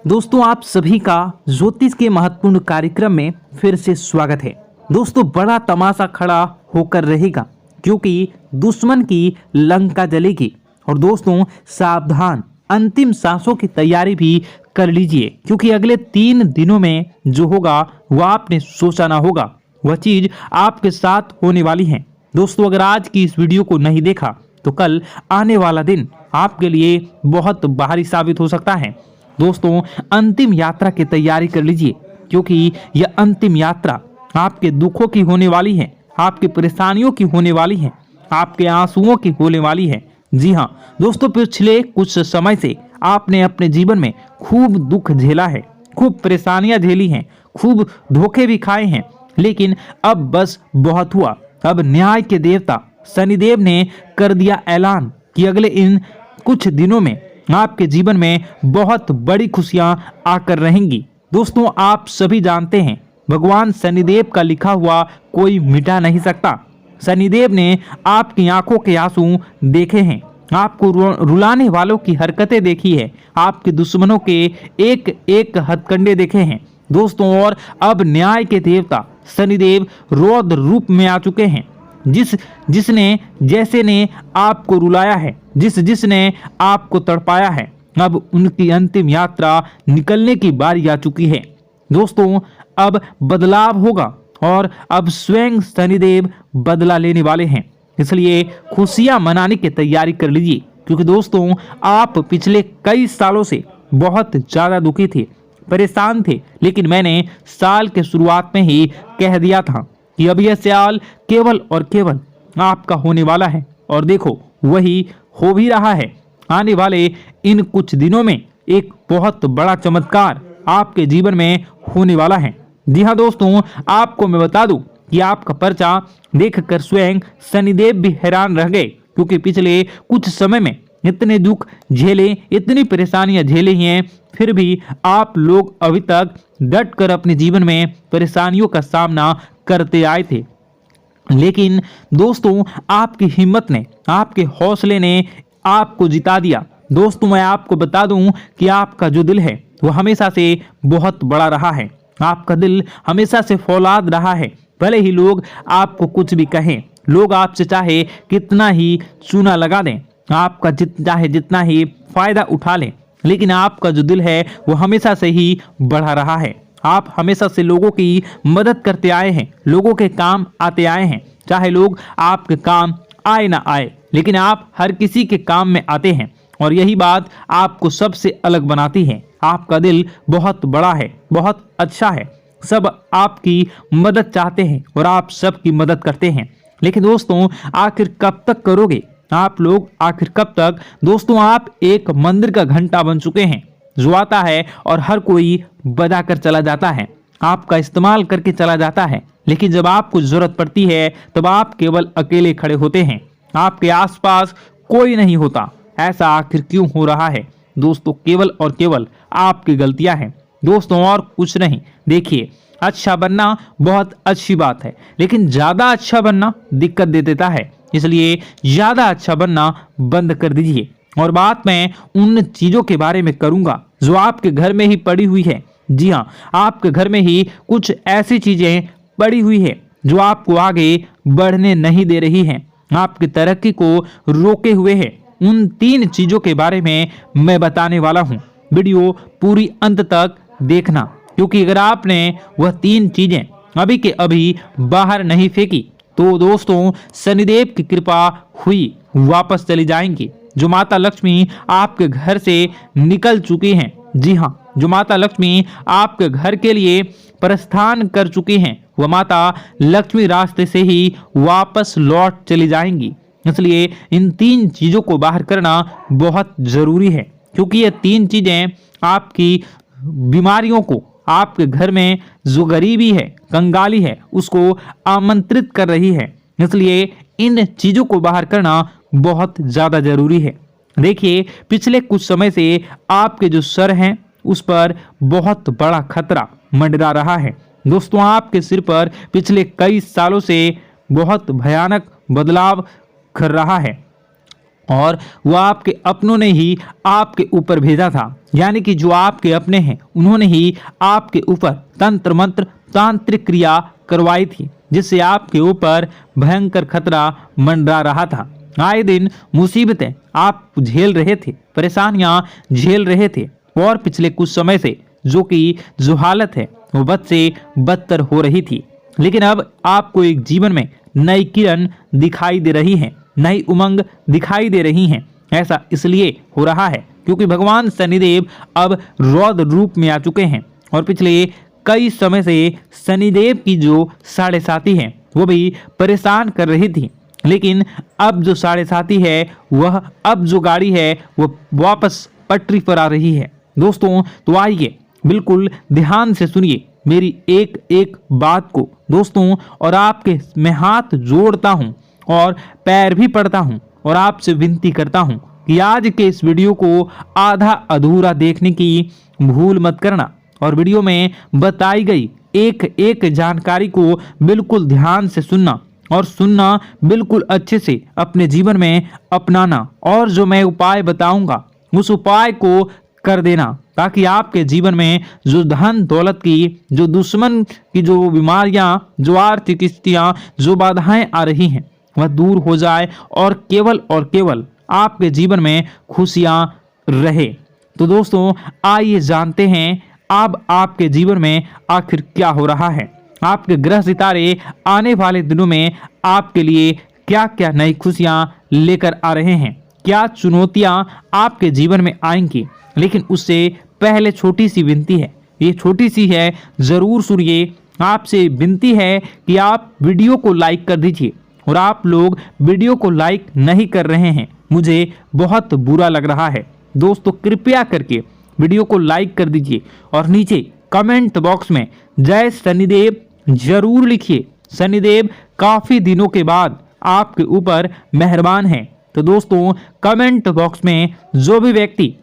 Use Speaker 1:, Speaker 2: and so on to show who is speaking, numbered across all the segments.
Speaker 1: दोस्तों आप सभी का ज्योतिष के महत्वपूर्ण कार्यक्रम में फिर से स्वागत है। दोस्तों बड़ा तमाशा खड़ा होकर रहेगा क्योंकि दुश्मन की लंका जलेगी। और दोस्तों सावधान, अंतिम सांसों की तैयारी भी कर लीजिए क्योंकि अगले 3 दिनों में जो होगा वह आपने सोचा ना होगा, वह चीज आपके साथ होने वाली है। दोस्तों अगर आज की इस वीडियो को नहीं देखा तो कल आने वाला दिन आपके लिए बहुत भारी साबित हो सकता है। दोस्तों अंतिम यात्रा की तैयारी कर लीजिए क्योंकि यह अंतिम यात्रा आपके दुखों की होने वाली है, आपकी परेशानियों की होने वाली है, आपके आंसुओं की होने वाली है। जी हाँ दोस्तों, पिछले कुछ समय से आपने अपने जीवन में खूब दुख झेला है, खूब परेशानियां झेली हैं, खूब धोखे भी खाए हैं, लेकिन अब बस बहुत हुआ। अब न्याय के देवता शनिदेव ने कर दिया ऐलान कि अगले इन कुछ दिनों में आपके जीवन में बहुत बड़ी खुशियां आकर रहेंगी। दोस्तों आप सभी जानते हैं भगवान शनिदेव का लिखा हुआ कोई मिटा नहीं सकता। शनिदेव ने आपकी आंखों के आंसू देखे हैं, आपको रुलाने वालों की हरकतें देखी है, आपके दुश्मनों के एक एक हथकंडे देखे हैं। दोस्तों और अब न्याय के देवता शनिदेव रौद्र रूप में आ चुके हैं। जिसने जैसे ने आपको रुलाया है, जिसने आपको तड़पाया है, अब उनकी अंतिम यात्रा निकलने की बारी आ चुकी है। दोस्तों अब बदलाव होगा और अब स्वयं शनिदेव बदला लेने वाले हैं, इसलिए खुशियां मनाने की तैयारी कर लीजिए क्योंकि दोस्तों आप पिछले कई सालों से बहुत ज्यादा दुखी थे, परेशान थे, लेकिन मैंने साल के शुरुआत में ही कह दिया था कि अब यह साल केवल और केवल आपका होने वाला है और देखो वही हो भी रहा है। आने वाले इन कुछ दिनों में एक बहुत बड़ा चमत्कार आपके जीवन में होने वाला है। जी हाँ दोस्तों, आपको मैं बता दूं कि आपका पर्चा देखकर स्वयं शनिदेव भी हैरान रह गए क्योंकि पिछले कुछ समय में इतने दुख झेले, इतनी परेशानियां झेली हैं, फिर भी आप लोग अभी तक डट कर अपने जीवन में परेशानियों का सामना करते आए थे। लेकिन दोस्तों आपकी हिम्मत ने, आपके हौसले ने आपको जिता दिया। दोस्तों मैं आपको बता दूं कि आपका जो दिल है वो हमेशा से बहुत बड़ा रहा है, आपका दिल हमेशा से फौलाद रहा है। भले ही लोग आपको कुछ भी कहें, लोग आपसे चाहे कितना ही चूना लगा दें, आपका चाहे जितना ही फायदा उठा लें, लेकिन आपका जो दिल है वो हमेशा से ही बढ़ा रहा है। आप हमेशा से लोगों की मदद करते आए हैं, लोगों के काम आते आए हैं, चाहे लोग आपके काम आए ना आए, लेकिन आप हर किसी के काम में आते हैं और यही बात आपको सबसे अलग बनाती है। आपका दिल बहुत बड़ा है, बहुत अच्छा है, सब आपकी मदद चाहते हैं और आप सबकी मदद करते हैं। लेकिन दोस्तों आखिर कब तक करोगे आप लोग, आखिर कब तक? दोस्तों आप एक मंदिर का घंटा बन चुके हैं जो आता है और हर कोई बजा कर चला जाता है, आपका इस्तेमाल करके चला जाता है, लेकिन जब आपको जरूरत पड़ती है तब आप केवल अकेले खड़े होते हैं, आपके आसपास कोई नहीं होता। ऐसा आखिर क्यों हो रहा है? दोस्तों केवल और केवल आपकी गलतियां हैं दोस्तों, और कुछ नहीं। देखिए अच्छा बनना बहुत अच्छी बात है, लेकिन ज्यादा अच्छा बनना दिक्कत दे देता है, इसलिए ज्यादा अच्छा बनना बंद कर दीजिए। और बात मैं उन चीजों के बारे में करूंगा जो आपके घर में ही पड़ी हुई है। जी हाँ, आपके घर में ही कुछ ऐसी चीजें पड़ी हुई है जो आपको आगे बढ़ने नहीं दे रही हैं, आपकी तरक्की को रोके हुए है। उन 3 चीजों के बारे में मैं बताने वाला हूँ, वीडियो पूरी अंत तक देखना क्योंकि अगर आपने वह 3 चीजें अभी के अभी बाहर नहीं फेंकी तो दोस्तों शनिदेव की कृपा हुई वापस चली जाएंगी। जो माता लक्ष्मी आपके घर से निकल चुकी हैं, जी हाँ, जो माता लक्ष्मी आपके घर के लिए प्रस्थान कर चुकी हैं, वह माता लक्ष्मी रास्ते से ही वापस लौट चली जाएंगी। इसलिए इन 3 चीजों को बाहर करना बहुत जरूरी है क्योंकि ये 3 चीजें आपकी बीमारियों को, आपके घर में जो गरीबी है, कंगाली है, उसको आमंत्रित कर रही है। इसलिए इन चीजों को बाहर करना बहुत ज्यादा जरूरी है। देखिए पिछले कुछ समय से आपके जो सर हैं उस पर बहुत बड़ा खतरा मंडरा रहा है। दोस्तों आपके सिर पर पिछले कई सालों से बहुत भयानक बदलाव कर रहा है। और वह आपके अपनों ने ही आपके ऊपर भेजा था, यानी कि जो आपके अपने हैं उन्होंने ही आपके ऊपर तंत्र मंत्र तांत्रिक क्रिया करवाई थी, जिससे आपके ऊपर भयंकर खतरा मंडरा रहा था। आए दिन मुसीबतें आप झेल रहे थे, परेशानियां झेल रहे थे, और पिछले कुछ समय से जो हालत है वो बद से बदतर हो रही थी। लेकिन अब आपको एक जीवन में नई किरण दिखाई दे रही है, नई उमंग दिखाई दे रही हैं। ऐसा इसलिए हो रहा है क्योंकि भगवान शनिदेव अब रौद्र रूप में आ चुके हैं, और पिछले कई समय से शनिदेव की जो साढ़े साथी है वो भी परेशान कर रही थी। लेकिन अब जो साढ़े साथी है वह, अब जो गाड़ी है वो वापस पटरी पर आ रही है। दोस्तों तो आइए बिल्कुल ध्यान से सुनिए मेरी एक एक बात को दोस्तों, और आपके मैं हाथ जोड़ता हूं और पैर भी पड़ता हूं और आपसे विनती करता हूं कि आज के इस वीडियो को आधा अधूरा देखने की भूल मत करना, और वीडियो में बताई गई एक एक जानकारी को बिल्कुल ध्यान से सुनना, और सुनना बिल्कुल अच्छे से अपने जीवन में अपनाना, और जो मैं उपाय बताऊंगा उस उपाय को कर देना, ताकि आपके जीवन में जो धन दौलत की, जो दुश्मन की जो बीमारियां, जो आर्थिक स्थितियां, जो बाधाएं आ रही हैं वह दूर हो जाए, और केवल आपके जीवन में खुशियां रहे। तो दोस्तों आइए जानते हैं अब आपके जीवन में आखिर क्या हो रहा है। आपके ग्रह सितारे आने वाले दिनों में आपके लिए क्या क्या नई खुशियां लेकर आ रहे हैं, क्या चुनौतियां आपके जीवन में आएंगी। लेकिन उससे पहले छोटी सी विनती है, ये छोटी सी है, जरूर सुनिए। आपसे विनती है कि आप वीडियो को लाइक कर दीजिए, और आप लोग वीडियो को लाइक नहीं कर रहे हैं, मुझे बहुत बुरा लग रहा है। दोस्तों कृपया करके वीडियो को लाइक कर दीजिए, और नीचे कमेंट बॉक्स में जय शनिदेव जरूर लिखिए। शनिदेव काफी दिनों के बाद आपके ऊपर मेहरबान हैं। तो दोस्तों कमेंट बॉक्स में जो भी व्यक्ति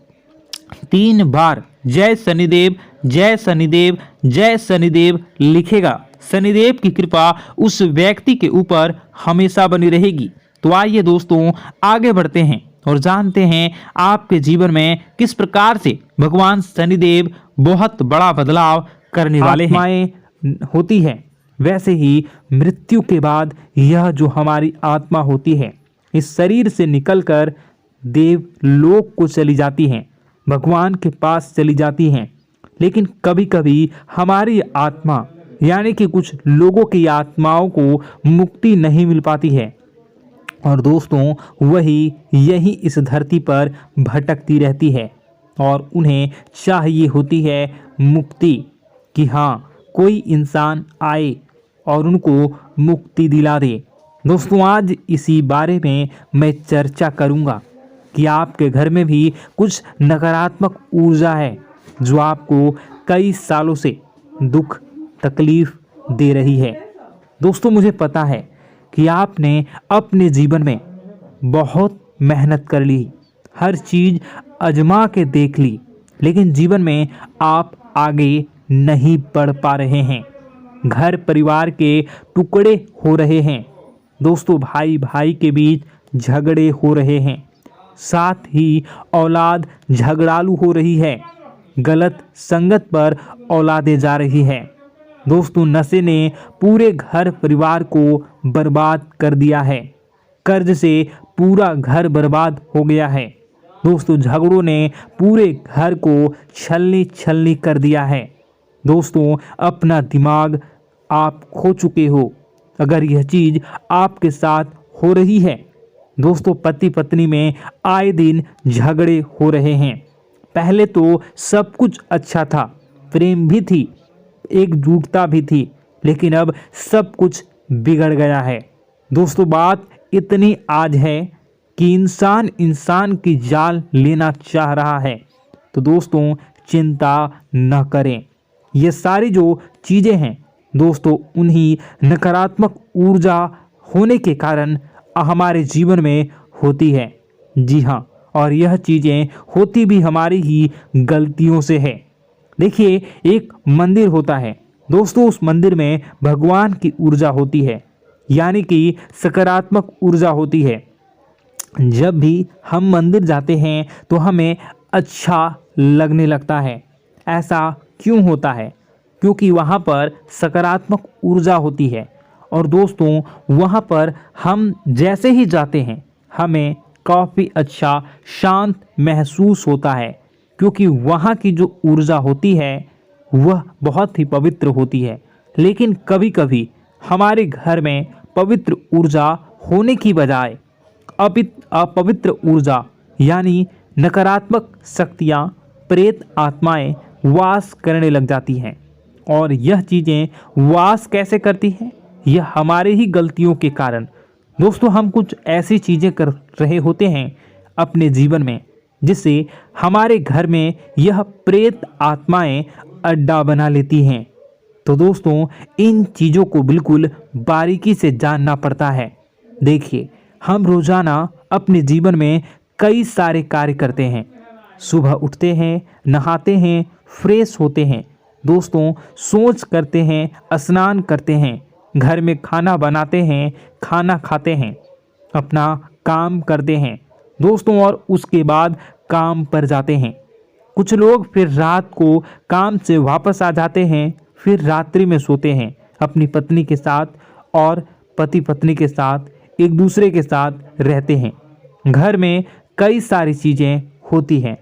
Speaker 1: 3 बार जय शनिदेव जय शनिदेव जय शनिदेव लिखेगा, शनिदेव की कृपा उस व्यक्ति के ऊपर हमेशा बनी रहेगी। तो आइए दोस्तों आगे बढ़ते हैं और जानते हैं आपके जीवन में किस प्रकार से भगवान शनिदेव बहुत बड़ा बदलाव करने वाले हैं। आत्माएं होती है, वैसे ही मृत्यु के बाद यह जो हमारी आत्मा होती है इस शरीर से निकलकर देवलोक को चली जाती हैं, भगवान के पास चली जाती हैं। लेकिन कभी कभी हमारी आत्मा यानी कि कुछ लोगों की आत्माओं को मुक्ति नहीं मिल पाती है, और दोस्तों वही यही इस धरती पर भटकती रहती है, और उन्हें चाहिए होती है मुक्ति, कि हाँ कोई इंसान आए और उनको मुक्ति दिला दे। दोस्तों आज इसी बारे में मैं चर्चा करूंगा कि आपके घर में भी कुछ नकारात्मक ऊर्जा है जो आपको कई सालों से दुख तकलीफ दे रही है। दोस्तों मुझे पता है कि आपने अपने जीवन में बहुत मेहनत कर ली, हर चीज़ आजमा के देख ली, लेकिन जीवन में आप आगे नहीं बढ़ पा रहे हैं। घर परिवार के टुकड़े हो रहे हैं, दोस्तों भाई भाई के बीच झगड़े हो रहे हैं, साथ ही औलाद झगड़ालू हो रही है, गलत संगत पर औलादें जा रही है। दोस्तों नशे ने पूरे घर परिवार को बर्बाद कर दिया है, कर्ज से पूरा घर बर्बाद हो गया है। दोस्तों झगड़ों ने पूरे घर को छलनी छलनी कर दिया है। दोस्तों अपना दिमाग आप खो चुके हो अगर यह चीज़ आपके साथ हो रही है। दोस्तों पति पत्नी में आए दिन झगड़े हो रहे हैं। पहले तो सब कुछ अच्छा था, प्रेम भी थी, एकजुटता भी थी, लेकिन अब सब कुछ बिगड़ गया है। दोस्तों बात इतनी आज है कि इंसान इंसान की जान लेना चाह रहा है। तो दोस्तों चिंता न करें, ये सारी जो चीज़ें हैं दोस्तों उन्हीं नकारात्मक ऊर्जा होने के कारण हमारे जीवन में होती है। जी हाँ, और यह चीज़ें होती भी हमारी ही गलतियों से है। देखिए एक मंदिर होता है दोस्तों, उस मंदिर में भगवान की ऊर्जा होती है, यानी कि सकारात्मक ऊर्जा होती है। जब भी हम मंदिर जाते हैं तो हमें अच्छा लगने लगता है। ऐसा क्यों होता है? क्योंकि वहाँ पर सकारात्मक ऊर्जा होती है। और दोस्तों, वहाँ पर हम जैसे ही जाते हैं हमें काफ़ी अच्छा शांत महसूस होता है, क्योंकि वहाँ की जो ऊर्जा होती है वह बहुत ही पवित्र होती है। लेकिन कभी कभी हमारे घर में पवित्र ऊर्जा होने की बजाय अपवित्र ऊर्जा यानी नकारात्मक शक्तियाँ, प्रेत आत्माएं वास करने लग जाती हैं। और यह चीज़ें वास कैसे करती हैं? यह हमारे ही गलतियों के कारण। दोस्तों, हम कुछ ऐसी चीज़ें कर रहे होते हैं अपने जीवन में जिससे हमारे घर में यह प्रेत आत्माएं अड्डा बना लेती हैं। तो दोस्तों, इन चीज़ों को बिल्कुल बारीकी से जानना पड़ता है। देखिए, हम रोज़ाना अपने जीवन में कई सारे कार्य करते हैं। सुबह उठते हैं, नहाते हैं, फ्रेश होते हैं, दोस्तों सोच करते हैं, स्नान करते हैं, घर में खाना बनाते हैं, खाना खाते हैं, अपना काम करते हैं दोस्तों, और उसके बाद काम पर जाते हैं। कुछ लोग फिर रात को काम से वापस आ जाते हैं, फिर रात्रि में सोते हैं अपनी पत्नी के साथ, और पति पत्नी के साथ एक दूसरे के साथ रहते हैं। घर में कई सारी चीज़ें होती हैं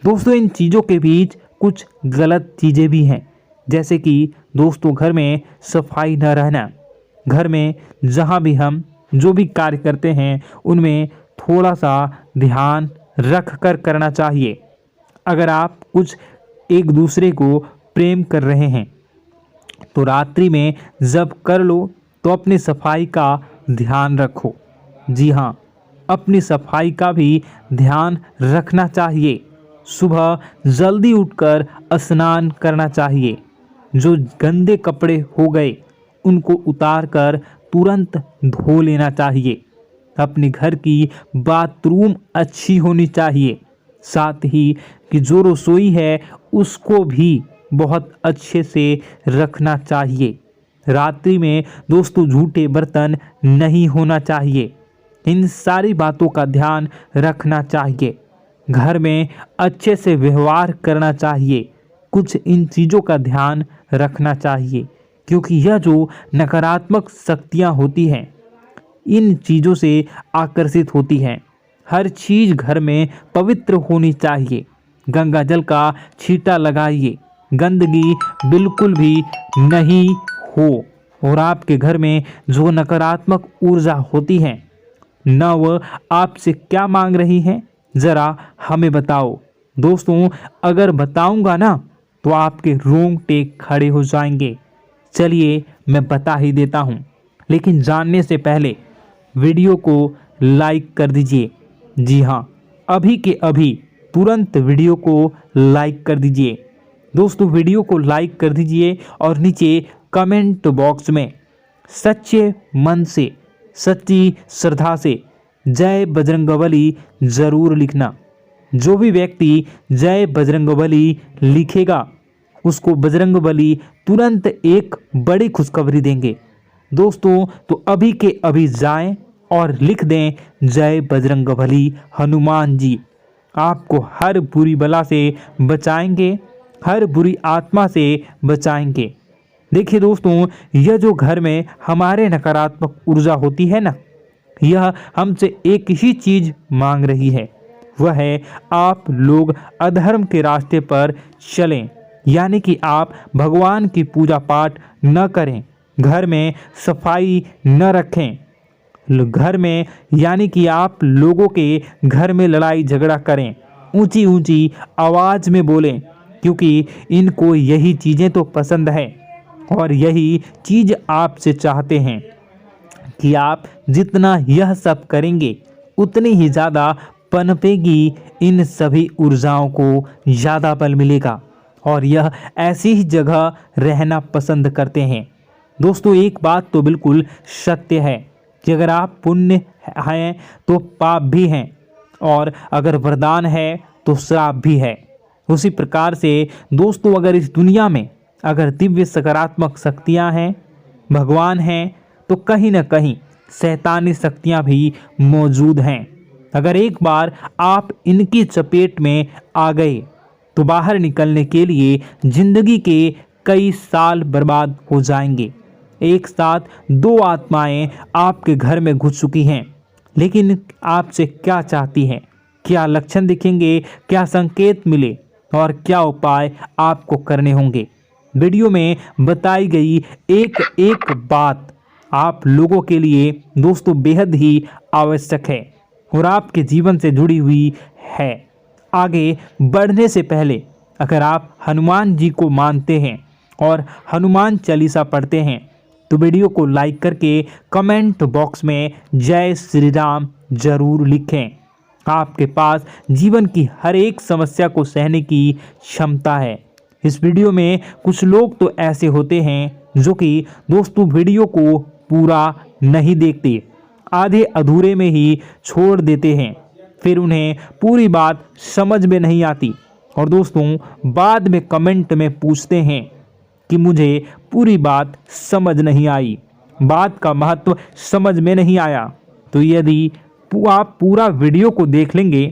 Speaker 1: दोस्तों। इन चीज़ों के बीच कुछ गलत चीज़ें भी हैं, जैसे कि दोस्तों घर में सफाई न रहना। घर में जहाँ भी हम जो भी कार्य करते हैं उनमें थोड़ा सा ध्यान रख कर करना चाहिए। अगर आप कुछ एक दूसरे को प्रेम कर रहे हैं तो रात्रि में जब कर लो तो अपनी सफाई का ध्यान रखो। जी हाँ, अपनी सफाई का भी ध्यान रखना चाहिए। सुबह जल्दी उठकर स्नान करना चाहिए। जो गंदे कपड़े हो गए उनको उतार कर तुरंत धो लेना चाहिए। अपने घर की बाथरूम अच्छी होनी चाहिए। साथ ही कि जो रसोई है उसको भी बहुत अच्छे से रखना चाहिए। रात्रि में दोस्तों झूठे बर्तन नहीं होना चाहिए। इन सारी बातों का ध्यान रखना चाहिए। घर में अच्छे से व्यवहार करना चाहिए। कुछ इन चीज़ों का ध्यान रखना चाहिए, क्योंकि यह जो नकारात्मक शक्तियाँ होती हैं इन चीज़ों से आकर्षित होती हैं। हर चीज़ घर में पवित्र होनी चाहिए। गंगा जल का छींटा लगाइए, गंदगी बिल्कुल भी नहीं हो। और आपके घर में जो नकारात्मक ऊर्जा होती है न वह आपसे क्या मांग रही है, ज़रा हमें बताओ। दोस्तों, अगर बताऊंगा ना तो आपके रोंगटे खड़े हो जाएंगे। चलिए मैं बता ही देता हूँ, लेकिन जानने से पहले वीडियो को लाइक कर दीजिए। जी हाँ, अभी के अभी तुरंत वीडियो को लाइक कर दीजिए। दोस्तों, वीडियो को लाइक कर दीजिए और नीचे कमेंट बॉक्स में सच्चे मन से, सच्ची श्रद्धा से जय बजरंगबली ज़रूर लिखना। जो भी व्यक्ति जय बजरंगबली लिखेगा उसको बजरंगबली तुरंत एक बड़ी खुशखबरी देंगे। दोस्तों, तो अभी के अभी जाएं और लिख दें जय बजरंगबली हनुमान जी। आपको हर बुरी बला से बचाएंगे, हर बुरी आत्मा से बचाएंगे। देखिए दोस्तों, यह जो घर में हमारे नकारात्मक ऊर्जा होती है ना, यह हमसे एक ही चीज़ मांग रही है, वह है आप लोग अधर्म के रास्ते पर चलें, यानी कि आप भगवान की पूजा पाठ न करें, घर में सफाई न रखें, घर में यानी कि आप लोगों के घर में लड़ाई झगड़ा करें, ऊंची ऊंची आवाज़ में बोलें, क्योंकि इनको यही चीज़ें तो पसंद है और यही चीज़ आपसे चाहते हैं कि आप जितना यह सब करेंगे उतनी ही ज़्यादा पनपेगी इन सभी ऊर्जाओं को ज़्यादा बल मिलेगा और यह ऐसी ही जगह रहना पसंद करते हैं। दोस्तों, एक बात तो बिल्कुल सत्य है कि अगर आप पुण्य हैं तो पाप भी हैं, और अगर वरदान है तो श्राप भी है। उसी प्रकार से दोस्तों, अगर इस दुनिया में अगर दिव्य सकारात्मक शक्तियां हैं, भगवान हैं, तो कहीं ना कहीं शैतानी शक्तियां भी मौजूद हैं। अगर एक बार आप इनकी चपेट में आ गए तो बाहर निकलने के लिए जिंदगी के कई साल बर्बाद हो जाएंगे। एक साथ दो आत्माएं आपके घर में घुस चुकी हैं, लेकिन आपसे क्या चाहती हैं, क्या लक्षण दिखेंगे, क्या संकेत मिले और क्या उपाय आपको करने होंगे। वीडियो में बताई गई एक एक बात आप लोगों के लिए दोस्तों बेहद ही आवश्यक है और आपके जीवन से जुड़ी हुई है। आगे बढ़ने से पहले अगर आप हनुमान जी को मानते हैं और हनुमान चालीसा पढ़ते हैं तो वीडियो को लाइक करके कमेंट बॉक्स में जय श्री राम जरूर लिखें। आपके पास जीवन की हर एक समस्या को सहने की क्षमता है। इस वीडियो में कुछ लोग तो ऐसे होते हैं जो कि दोस्तों वीडियो को पूरा नहीं देखते, आधे अधूरे में ही छोड़ देते हैं, फिर उन्हें पूरी बात समझ में नहीं आती और दोस्तों बाद में कमेंट में पूछते हैं कि मुझे पूरी बात समझ नहीं आई, बात का महत्व समझ में नहीं आया। तो यदि आप पूरा वीडियो को देख लेंगे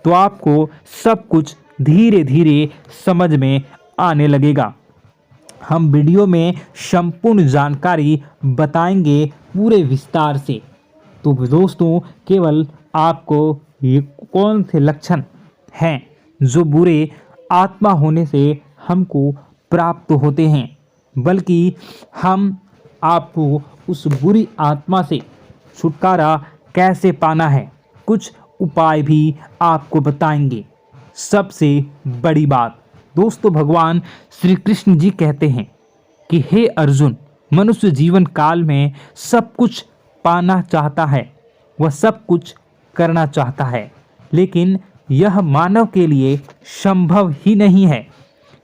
Speaker 1: तो आपको सब कुछ धीरे धीरे समझ में आने लगेगा। हम वीडियो में संपूर्ण जानकारी बताएंगे पूरे विस्तार से। तो दोस्तों केवल आपको ये कौन से लक्षण हैं जो बुरे आत्मा होने से हमको प्राप्त होते हैं, बल्कि हम आपको उस बुरी आत्मा से छुटकारा कैसे पाना है, कुछ उपाय भी आपको बताएंगे। सबसे बड़ी बात दोस्तों, भगवान श्री कृष्ण जी कहते हैं कि हे अर्जुन, मनुष्य जीवन काल में सब कुछ पाना चाहता है, वह सब कुछ करना चाहता है, लेकिन यह मानव के लिए संभव ही नहीं है।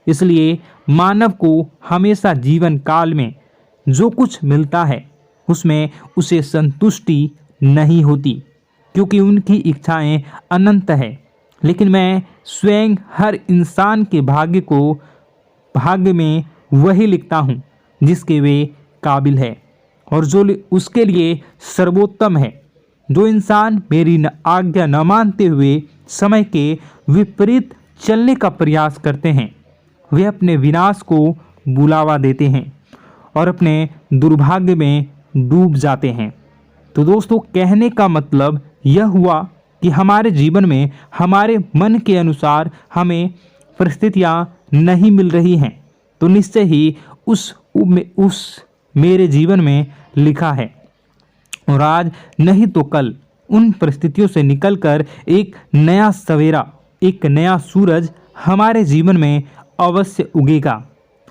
Speaker 1: इसलिए मानव को हमेशा जीवन काल में जो कुछ मिलता है उसमें उसे संतुष्टि नहीं होती, क्योंकि उनकी इच्छाएं अनंत है। लेकिन मैं स्वयं हर इंसान के भाग्य में वही लिखता हूँ जिसके वे काबिल है और जो उसके लिए सर्वोत्तम है। जो इंसान मेरी आज्ञा न मानते हुए समय के विपरीत चलने का प्रयास करते हैं, वे अपने विनाश को बुलावा देते हैं और अपने दुर्भाग्य में डूब जाते हैं। तो दोस्तों कहने का मतलब यह हुआ कि हमारे जीवन में हमारे मन के अनुसार हमें परिस्थितियां नहीं मिल रही हैं, तो निश्चय ही उस मेरे जीवन में लिखा है और आज नहीं तो कल उन परिस्थितियों से निकलकर एक नया सवेरा, एक नया सूरज हमारे जीवन में अवश्य उगेगा।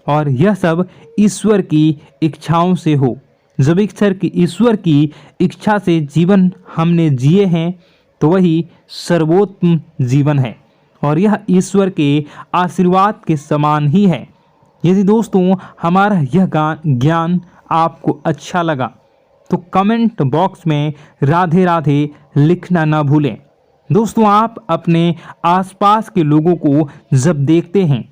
Speaker 1: और यह सब ईश्वर की इच्छाओं से हो। जब ईश्वर की इच्छा से जीवन हमने जिए हैं तो वही सर्वोत्तम जीवन है और यह ईश्वर के आशीर्वाद के समान ही है। यदि दोस्तों हमारा यह ज्ञान आपको अच्छा लगा तो कमेंट बॉक्स में राधे राधे लिखना ना भूलें। दोस्तों आप अपने आसपास के लोगों को जब देखते हैं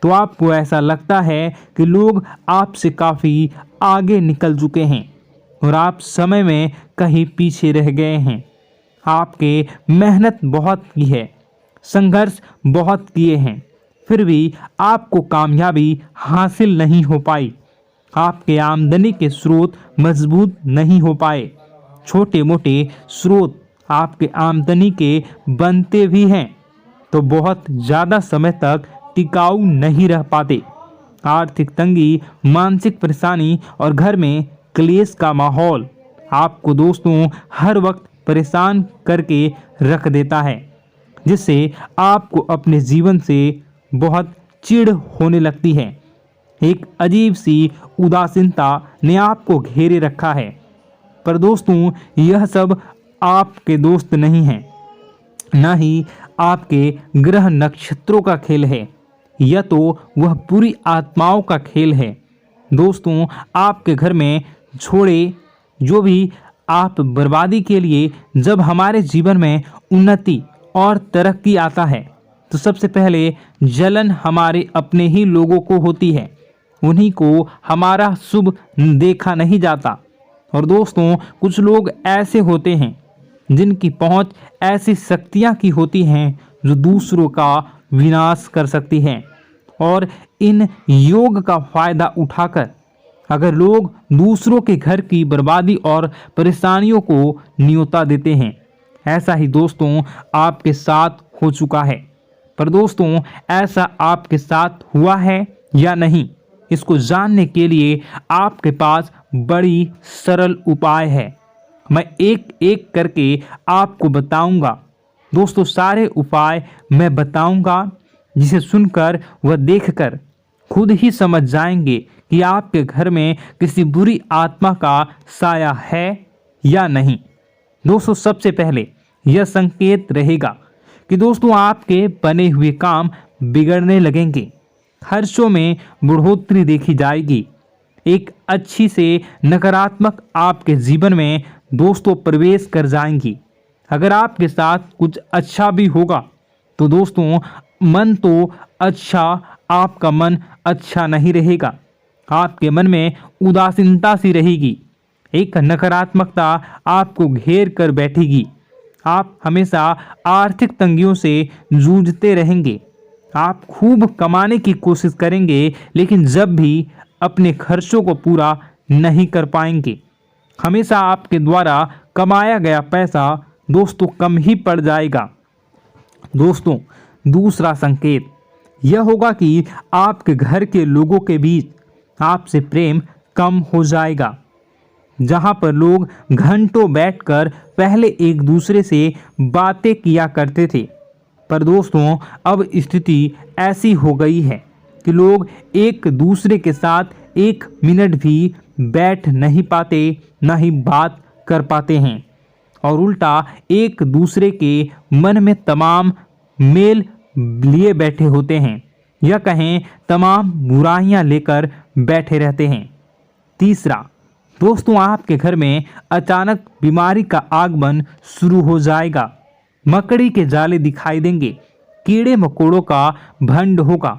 Speaker 1: तो आपको ऐसा लगता है कि लोग आपसे काफ़ी आगे निकल चुके हैं और आप समय में कहीं पीछे रह गए हैं। आपके मेहनत बहुत की है, संघर्ष बहुत किए हैं, फिर भी आपको कामयाबी हासिल नहीं हो पाई। आपके आमदनी के स्रोत मजबूत नहीं हो पाए। छोटे मोटे स्रोत आपके आमदनी के बनते भी हैं तो बहुत ज़्यादा समय तक टिकाऊ नहीं रह पाते। आर्थिक तंगी, मानसिक परेशानी और घर में क्लेश का माहौल आपको दोस्तों हर वक्त परेशान करके रख देता है, जिससे आपको अपने जीवन से बहुत चिढ़ होने लगती है। एक अजीब सी उदासीनता ने आपको घेरे रखा है। पर दोस्तों यह सब आपके दोस्त नहीं हैं, न ही आपके ग्रह नक्षत्रों का खेल है, यह तो वह पूरी आत्माओं का खेल है। दोस्तों आपके घर में छोड़े जो भी आप बर्बादी के लिए जब हमारे जीवन में उन्नति और तरक्की आता है तो सबसे पहले जलन हमारे अपने ही लोगों को होती है, उन्हीं को हमारा शुभ देखा नहीं जाता। और दोस्तों कुछ लोग ऐसे होते हैं जिनकी पहुंच ऐसी शक्तियां की होती हैं जो दूसरों का विनाश कर सकती हैं। और इन योग का फायदा उठाकर अगर लोग दूसरों के घर की बर्बादी और परेशानियों को न्योता देते हैं, ऐसा ही दोस्तों आपके साथ हो चुका है। पर दोस्तों ऐसा आपके साथ हुआ है या नहीं, इसको जानने के लिए आपके पास बड़ी सरल उपाय है। मैं एक एक करके आपको बताऊंगा। दोस्तों सारे उपाय मैं बताऊंगा, जिसे सुनकर व देखकर खुद ही समझ जाएंगे कि आपके घर में किसी बुरी आत्मा का साया है या नहीं। दोस्तों सबसे पहले यह संकेत रहेगा कि दोस्तों आपके बने हुए काम बिगड़ने लगेंगे, खर्चों में बढ़ोतरी देखी जाएगी, एक अच्छी से नकारात्मक आपके जीवन में दोस्तों प्रवेश कर जाएंगी। अगर आपके साथ कुछ अच्छा भी होगा तो दोस्तों मन तो अच्छा, आपका मन अच्छा नहीं रहेगा। आपके मन में उदासीनता सी रहेगी, एक नकारात्मकता आपको घेर कर बैठेगी। आप हमेशा आर्थिक तंगियों से जूझते रहेंगे। आप खूब कमाने की कोशिश करेंगे, लेकिन जब भी अपने खर्चों को पूरा नहीं कर पाएंगे। हमेशा आपके द्वारा कमाया गया पैसा दोस्तों कम ही पड़ जाएगा। दोस्तों दूसरा संकेत यह होगा कि आपके घर के लोगों के बीच आपसे प्रेम कम हो जाएगा। जहां पर लोग घंटों बैठकर पहले एक दूसरे से बातें किया करते थे, पर दोस्तों अब स्थिति ऐसी हो गई है कि लोग एक दूसरे के साथ एक मिनट भी बैठ नहीं पाते, न ही बात कर पाते हैं, और उल्टा एक दूसरे के मन में तमाम मेल लिए बैठे होते हैं, या कहें तमाम बुराइयां लेकर बैठे रहते हैं। तीसरा दोस्तों आपके घर में अचानक बीमारी का आगमन शुरू हो जाएगा। मकड़ी के जाले दिखाई देंगे, कीड़े मकोड़ों का भंड होगा।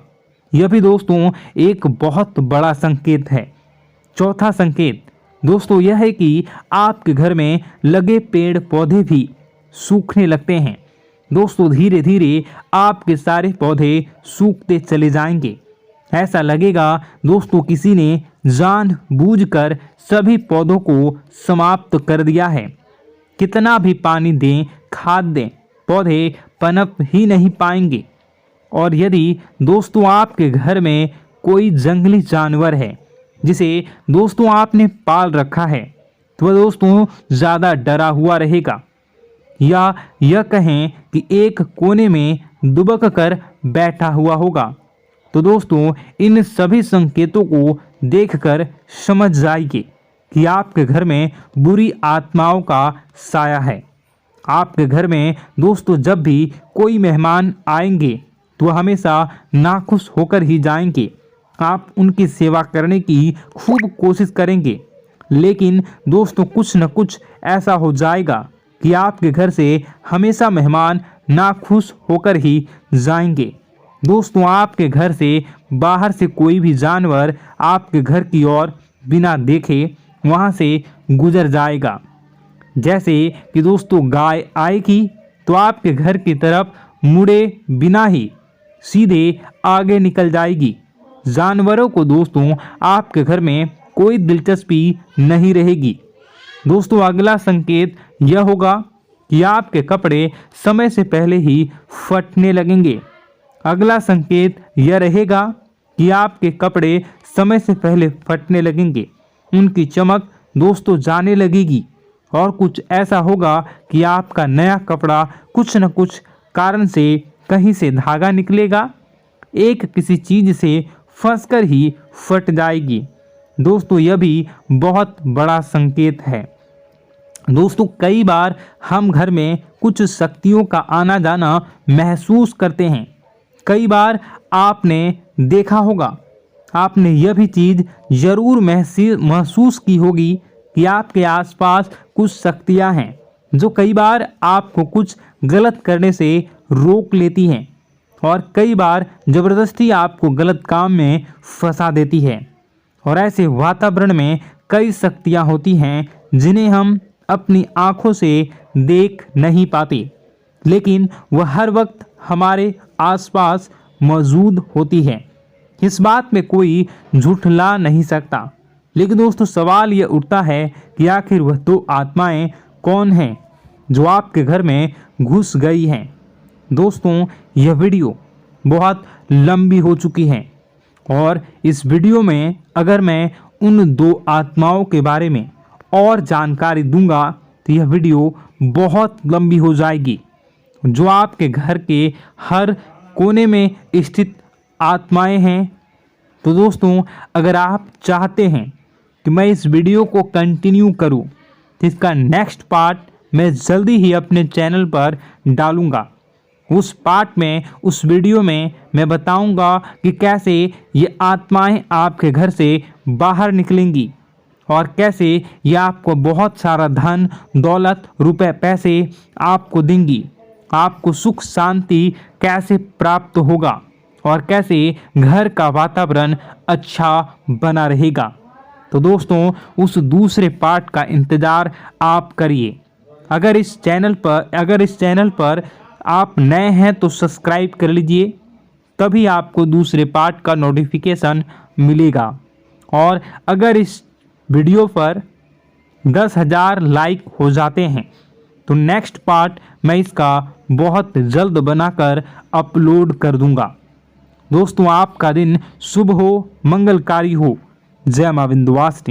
Speaker 1: यह भी दोस्तों एक बहुत बड़ा संकेत है। चौथा संकेत दोस्तों यह है कि आपके घर में लगे पेड़ पौधे भी सूखने लगते हैं। दोस्तों धीरे धीरे आपके सारे पौधे सूखते चले जाएंगे। ऐसा लगेगा दोस्तों किसी ने जानबूझकर सभी पौधों को समाप्त कर दिया है। कितना भी पानी दें, खाद दें, पौधे पनप ही नहीं पाएंगे। और यदि दोस्तों आपके घर में कोई जंगली जानवर है जिसे दोस्तों आपने पाल रखा है, तो वह दोस्तों ज़्यादा डरा हुआ रहेगा, या यह कहें कि एक कोने में दुबक कर बैठा हुआ होगा। तो दोस्तों इन सभी संकेतों को देखकर समझ जाइए कि आपके घर में बुरी आत्माओं का साया है। आपके घर में दोस्तों जब भी कोई मेहमान आएंगे तो हमेशा नाखुश होकर ही जाएंगे। आप उनकी सेवा करने की खूब कोशिश करेंगे, लेकिन दोस्तों कुछ न कुछ ऐसा हो जाएगा कि आपके घर से हमेशा मेहमान नाखुश होकर ही जाएंगे। दोस्तों आपके घर से बाहर से कोई भी जानवर आपके घर की ओर बिना देखे वहां से गुजर जाएगा। जैसे कि दोस्तों गाय आएगी तो आपके घर की तरफ मुड़े बिना ही सीधे आगे निकल जाएगी। जानवरों को दोस्तों आपके घर में कोई दिलचस्पी नहीं रहेगी। दोस्तों अगला संकेत यह होगा कि आपके कपड़े समय से पहले ही फटने लगेंगे। अगला संकेत यह रहेगा कि आपके कपड़े समय से पहले फटने लगेंगे, उनकी चमक दोस्तों जाने लगेगी, और कुछ ऐसा होगा कि आपका नया कपड़ा कुछ न कुछ कारण से कहीं से धागा निकलेगा, एक किसी चीज से फंसकर ही फट जाएगी। दोस्तों यह भी बहुत बड़ा संकेत है। दोस्तों कई बार हम घर में कुछ शक्तियों का आना जाना महसूस करते हैं। कई बार आपने देखा होगा, आपने यह भी चीज़ ज़रूर महसूस की होगी कि आपके आसपास कुछ शक्तियां हैं जो कई बार आपको कुछ गलत करने से रोक लेती हैं, और कई बार ज़बरदस्ती आपको गलत काम में फंसा देती है। और ऐसे वातावरण में कई शक्तियां होती हैं जिन्हें हम अपनी आँखों से देख नहीं पाते, लेकिन वह हर वक्त हमारे आसपास मौजूद होती है। इस बात में कोई झूठला नहीं सकता। लेकिन दोस्तों सवाल यह उठता है कि आखिर वह दो आत्माएं कौन हैं जो आपके घर में घुस गई हैं। दोस्तों यह वीडियो बहुत लंबी हो चुकी है और इस वीडियो में अगर मैं उन दो आत्माओं के बारे में और जानकारी दूंगा तो यह वीडियो बहुत लंबी हो जाएगी। जो आपके घर के हर कोने में स्थित आत्माएं हैं। तो दोस्तों अगर आप चाहते हैं कि मैं इस वीडियो को कंटिन्यू करूं तो इसका नेक्स्ट पार्ट मैं जल्दी ही अपने चैनल पर डालूंगा। उस पार्ट में, उस वीडियो में मैं बताऊंगा कि कैसे ये आत्माएं आपके घर से बाहर निकलेंगी और कैसे ये आपको बहुत सारा धन दौलत रुपए पैसे आपको देंगी, आपको सुख शांति कैसे प्राप्त होगा और कैसे घर का वातावरण अच्छा बना रहेगा। तो दोस्तों उस दूसरे पार्ट का इंतज़ार आप करिए। अगर इस चैनल पर आप नए हैं तो सब्सक्राइब कर लीजिए, तभी आपको दूसरे पार्ट का नोटिफिकेशन मिलेगा। और अगर इस वीडियो पर 10,000 लाइक हो जाते हैं तो नेक्स्ट पार्ट मैं इसका बहुत जल्द बनाकर अपलोड कर दूंगा। दोस्तों आपका दिन शुभ हो, मंगलकारी हो। जय मां विंध्यवासिनी।